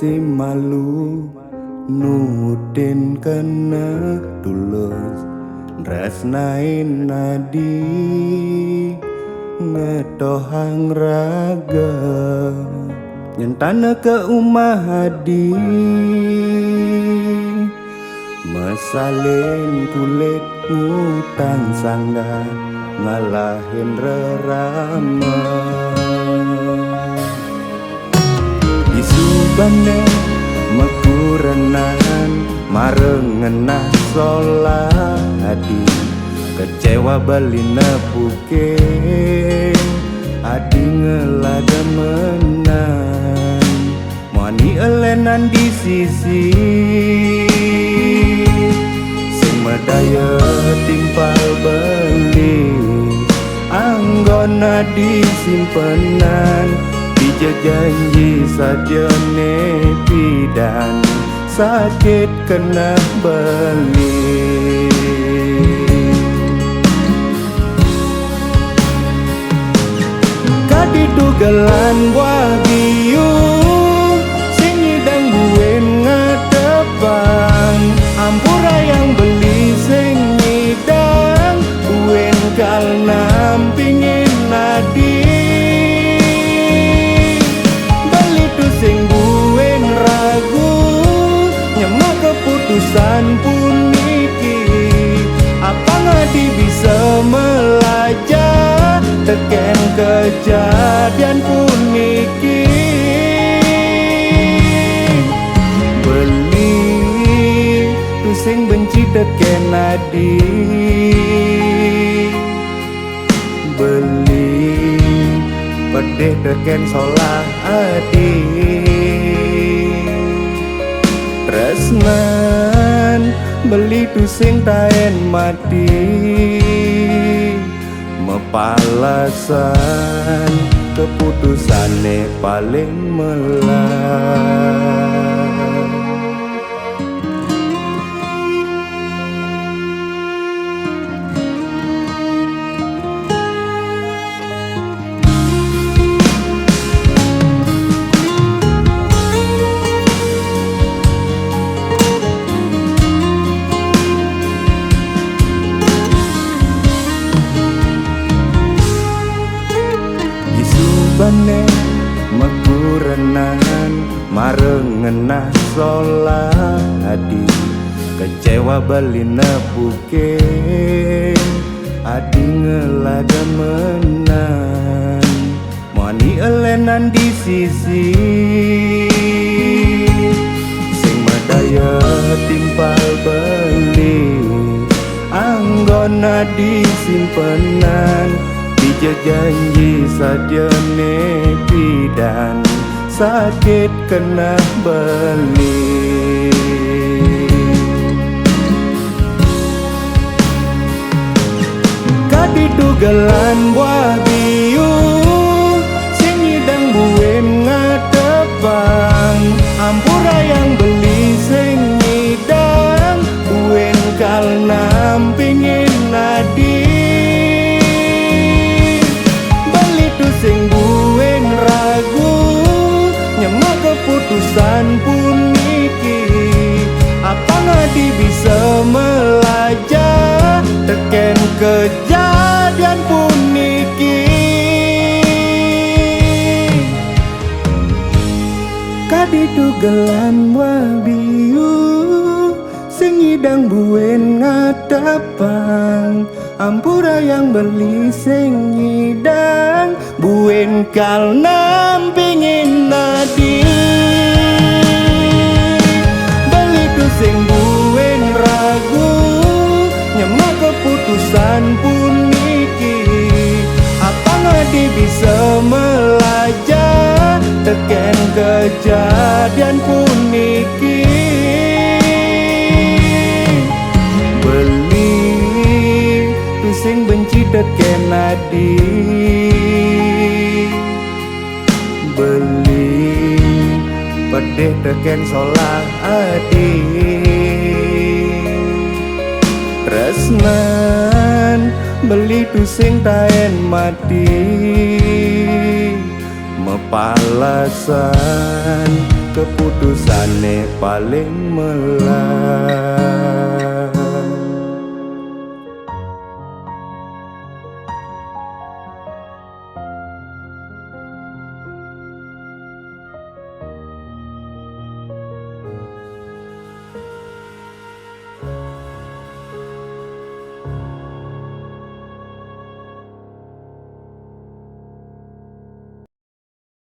si malu nutin kena tulus resnain nadi ngetohang raga nyentana ke umah hadi mesalin kulit ngutang sangga ngalahin rerama isubane mekurenan marengenah solah hadi kecewa balina puke adi ngelada menang mani elenan di sisi sing medaya timpal beli anggona disimpenan janji saja nepidan sakit kena beli kadidugelan wagyu sing nyidang buen ngadepang ampura yang beli sing nyidang buen kal nampingin nadi keputusan puniki apa ngadi bisa melajah teken kejadian puniki beli tusing benci teken nadi beli pedih teken solah adi tresnan beli tusing taen mati mepalasan keputusane paling melah bane mekurenan marengenah solah hadi kecewa balina puke adi ngelada menang mani elenan di sisi sing medaya timpal beli anggona disimpenan janji saja nepidan sakit kena beli kadidugelan wagyu sing nyidang buen ngadepang ampura yang beli sing nyidang buen kal nampingin nadi sing buen ragu nyemak keputusan puniki apa ngadi bisa melajah teken kejadian puniki kadidugelan wabiu sing nyidang buen ngadepang ampura yang beli sing nyidang buen kal nampingin nadi beli tu sing buen ragu nyemak keputusan puniki apa ngadi bisa melajah teken kejadian puniki sing benci teken nadi beli pedih teken solah adi tresnan beli tusing taen mati mepalasan keputusane paling melar.